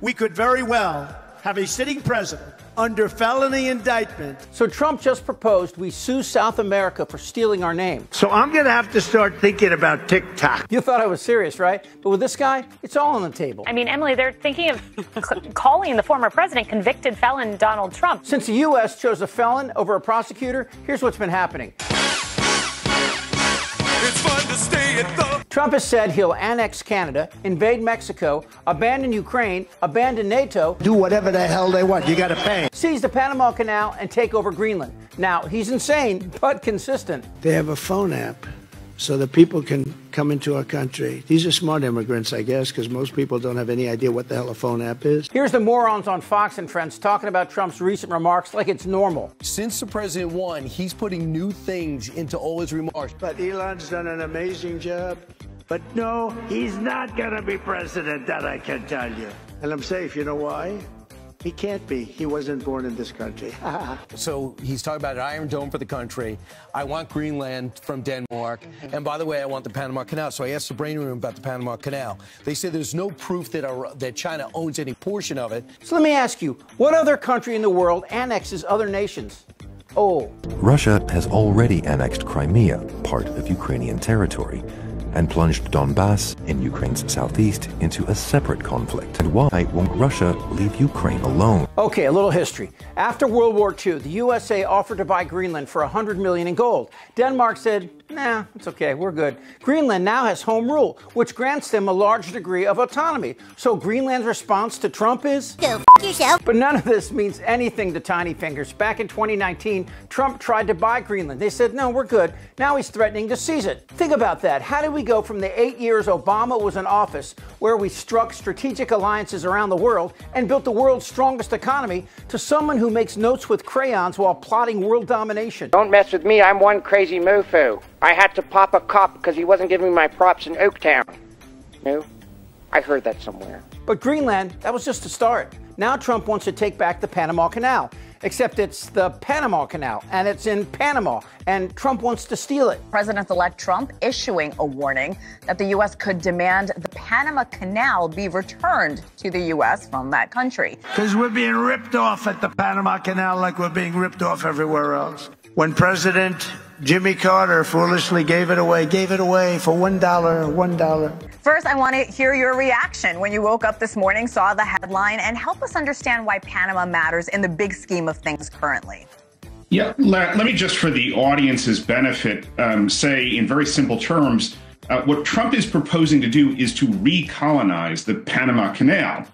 we could very well have a sitting president under felony indictment. So Trump just proposed we sue South America for stealing our name. So I'm going to have to start thinking about TikTok. You thought I was serious, right? But with this guy, it's all on the table. I mean, Emily, they're thinking of calling the former president convicted felon Donald Trump. Since the U.S. chose a felon over a prosecutor, here's what's been happening. It's fun to stay at the... Trump has said he'll annex Canada, invade Mexico, abandon Ukraine, abandon NATO, Do whatever the hell they want. You got to pay. seize the Panama Canal, and take over Greenland. Now, he's insane, but consistent. They have a phone app so that people can come into our country. These are smart immigrants, I guess, because most people don't have any idea what the hell a phone app is. Here's the morons on Fox and Friends talking about Trump's recent remarks like it's normal. Since the president won, he's putting new things into all his remarks. But Elon's done an amazing job. But no, he's not going to be president, that I can tell you. And I'm safe. You know why? He can't be. He wasn't born in this country. So he's talking about an Iron Dome for the country. I want Greenland from Denmark. And by the way, I want the Panama Canal. So I asked the brain room about the Panama Canal. They said there's no proof that China owns any portion of it. So let me ask you, what other country in the world annexes other nations? Oh. Russia has already annexed Crimea, part of Ukrainian territory, and plunged Donbass in Ukraine's southeast into a separate conflict. And why won't Russia leave Ukraine alone? Okay, a little history. After World War II, the USA offered to buy Greenland for $100 million in gold. Denmark said, nah, it's okay, we're good. Greenland now has home rule, which grants them a large degree of autonomy. So Greenland's response to Trump is, go f*** yourself. But none of this means anything to Tiny Fingers. Back in 2019, Trump tried to buy Greenland. They said, no, we're good. Now he's threatening to seize it. Think about that. How did we go from the 8 years Obama was in office, where we struck strategic alliances around the world and built the world's strongest economy, to someone who makes notes with crayons while plotting world domination? Don't mess with me, I'm one crazy mofo. I had to pop a cop because he wasn't giving me my props in Oaktown. No? I heard that somewhere. But Greenland, that was just a start. Now Trump wants to take back the Panama Canal. Except it's the Panama Canal, and it's in Panama, and Trump wants to steal it. President-elect Trump issuing a warning that the U.S. could demand the Panama Canal be returned to the U.S. from that country. Because we're being ripped off at the Panama Canal like we're being ripped off everywhere else. When President Jimmy Carter foolishly gave it away for $1. First, I want to hear your reaction when you woke up this morning, saw the headline, and help us understand why Panama matters in the big scheme of things currently. Yeah, let me just, for the audience's benefit, say in very simple terms, what Trump is proposing to do is to recolonize the Panama Canal.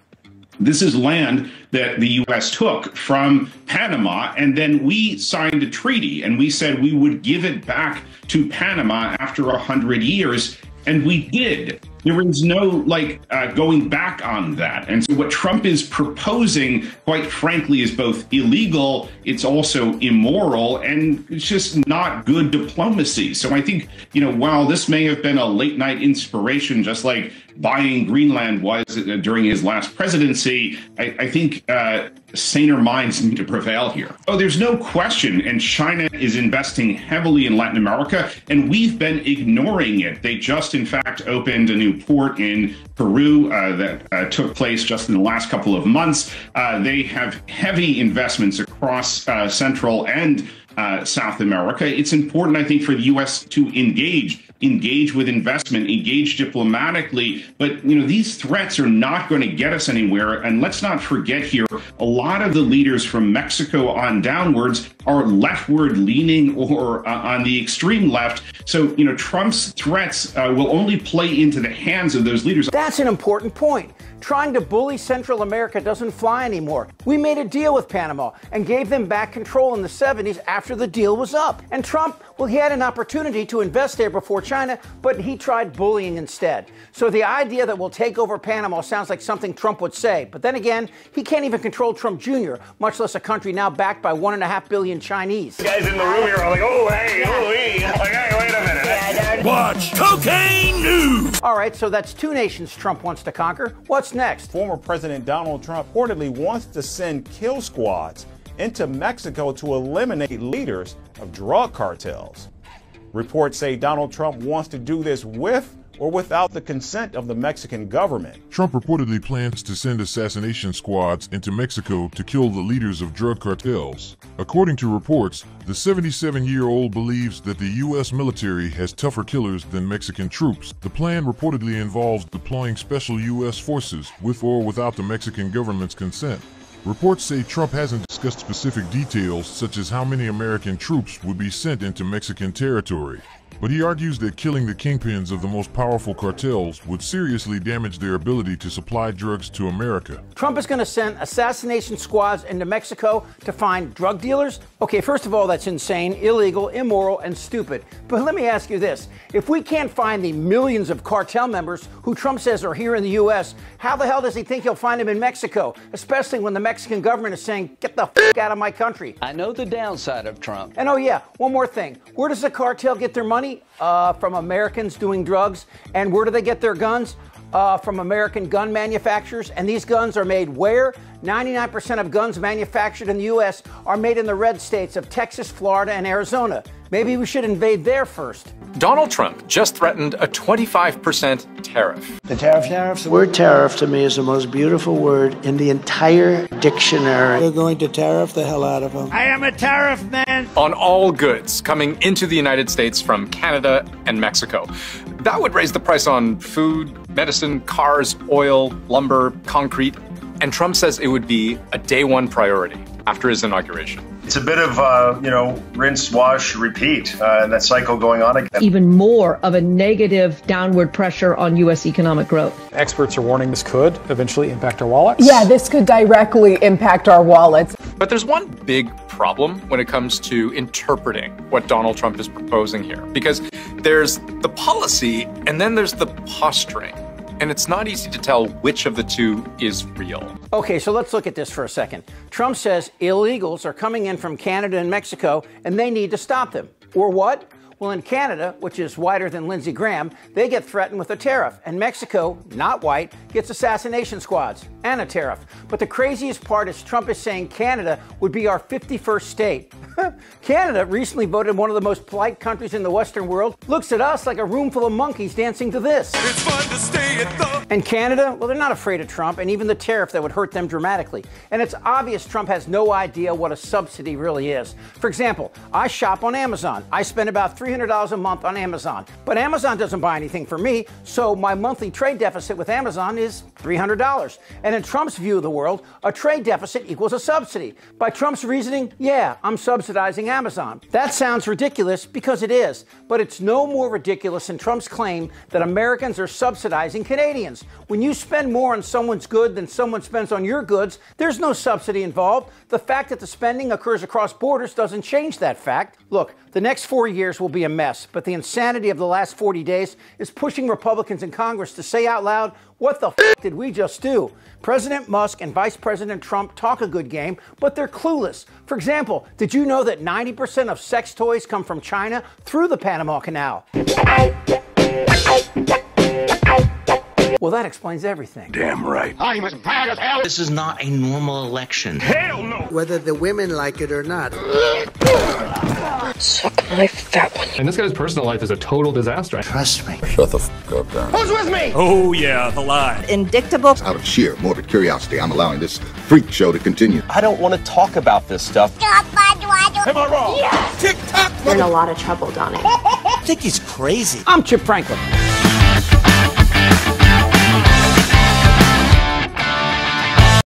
This is land that the U.S. took from Panama, and then we signed a treaty, and we said we would give it back to Panama after 100 years, and we did. There is no, going back on that. And so what Trump is proposing, quite frankly, is both illegal, it's also immoral, and it's just not good diplomacy. So I think, while this may have been a late night inspiration, just like buying Greenland was during his last presidency, I think saner minds need to prevail here. Oh, there's no question. And China is investing heavily in Latin America, and we've been ignoring it. They just, in fact, opened a new port in Peru that took place just in the last couple of months. They have heavy investments across Central and South America. It's important, I think, for the U.S. to engage with investment, engage diplomatically. But, these threats are not going to get us anywhere. And let's not forget here, a lot of the leaders from Mexico on downwards are leftward leaning or on the extreme left. So, Trump's threats will only play into the hands of those leaders. That's an important point. Trying to bully Central America doesn't fly anymore. We made a deal with Panama and gave them back control in the 70s after the deal was up. And Trump, well, he had an opportunity to invest there before China, but he tried bullying instead. So the idea that we'll take over Panama sounds like something Trump would say. But then again, he can't even control Trump Jr., much less a country now backed by 1.5 billion Chinese. You guys in the room here are like, oh, hey, oh, hey. Like, hey, wait a minute. Watch Cocaine News. All right, so that's two nations Trump wants to conquer. What's next? Former President Donald Trump reportedly wants to send kill squads into Mexico to eliminate leaders of drug cartels. Reports say Donald Trump wants to do this with or without the consent of the Mexican government. Trump reportedly plans to send assassination squads into Mexico to kill the leaders of drug cartels. According to reports, the 77-year-old believes that the U.S. military has tougher killers than Mexican troops. The plan reportedly involves deploying special U.S. forces with or without the Mexican government's consent. Reports say Trump hasn't discussed specific details such as how many American troops would be sent into Mexican territory. But he argues that killing the kingpins of the most powerful cartels would seriously damage their ability to supply drugs to America. Trump is going to send assassination squads into Mexico to find drug dealers? Okay, first of all, that's insane, illegal, immoral, and stupid. But let me ask you this. If we can't find the millions of cartel members who Trump says are here in the U.S., how the hell does he think he'll find them in Mexico? Especially when the Mexican government is saying, get the f*** out of my country. I know the downside of Trump. And oh yeah, one more thing. Where does the cartel get their money? From Americans doing drugs. And where do they get their guns? From American gun manufacturers. And these guns are made where? 99% of guns manufactured in the U.S. are made in the red states of Texas, Florida, and Arizona. Maybe we should invade there first. Donald Trump just threatened a 25% tariff. The tariffs? The word tariff to me is the most beautiful word in the entire dictionary. We're going to tariff the hell out of them. I am a tariff man! On all goods coming into the United States from Canada and Mexico. That would raise the price on food, medicine, cars, oil, lumber, concrete. And Trump says it would be a day one priority after his inauguration. It's a bit of, rinse, wash, repeat, and that cycle going on again. Even more of a negative downward pressure on U.S. economic growth. Experts are warning this could eventually impact our wallets. Yeah, this could directly impact our wallets. But there's one big problem when it comes to interpreting what Donald Trump is proposing here. Because there's the policy and then there's the posturing. And it's not easy to tell which of the two is real. Okay, so let's look at this for a second. Trump says illegals are coming in from Canada and Mexico, and they need to stop them. Or what? Well, in Canada, which is whiter than Lindsey Graham, they get threatened with a tariff. And Mexico, not white, gets assassination squads and a tariff. But the craziest part is Trump is saying Canada would be our 51st state. Canada recently voted one of the most polite countries in the Western world. Looks at us like a room full of monkeys dancing to this. It's fun to stay at the... And Canada, well, they're not afraid of Trump and even the tariff that would hurt them dramatically. And it's obvious Trump has no idea what a subsidy really is. For example, I shop on Amazon. I spend about $300 a month on Amazon. But Amazon doesn't buy anything for me, so my monthly trade deficit with Amazon is $300. And in Trump's view of the world, a trade deficit equals a subsidy. By Trump's reasoning, yeah, I'm subsidizing Amazon. That sounds ridiculous because it is, but it's no more ridiculous than Trump's claim that Americans are subsidizing Canadians. When you spend more on someone's good than someone spends on your goods, there's no subsidy involved. The fact that the spending occurs across borders doesn't change that fact. Look, the next 4 years will be a mess, but the insanity of the last 40 days is pushing Republicans in Congress to say out loud, what the f*** did we just do? President Musk and Vice President Trump talk a good game, but they're clueless. For example, did you know that 90% of sex toys come from China through the Panama Canal? Well, that explains everything. Damn right. I'm as bad as hell. This is not a normal election. Hell no. Whether the women like it or not. Suck my fat one. And this guy's personal life is a total disaster. Trust me. Shut the f*** up, Darren. Who's with me? Oh, yeah, the lie. Indictable. Out of sheer morbid curiosity, I'm allowing this freak show to continue. I don't want to talk about this stuff. Am I wrong? Yes. Tick-tock. You're in a lot of trouble, Donnie. I think he's crazy. I'm Chip Franklin.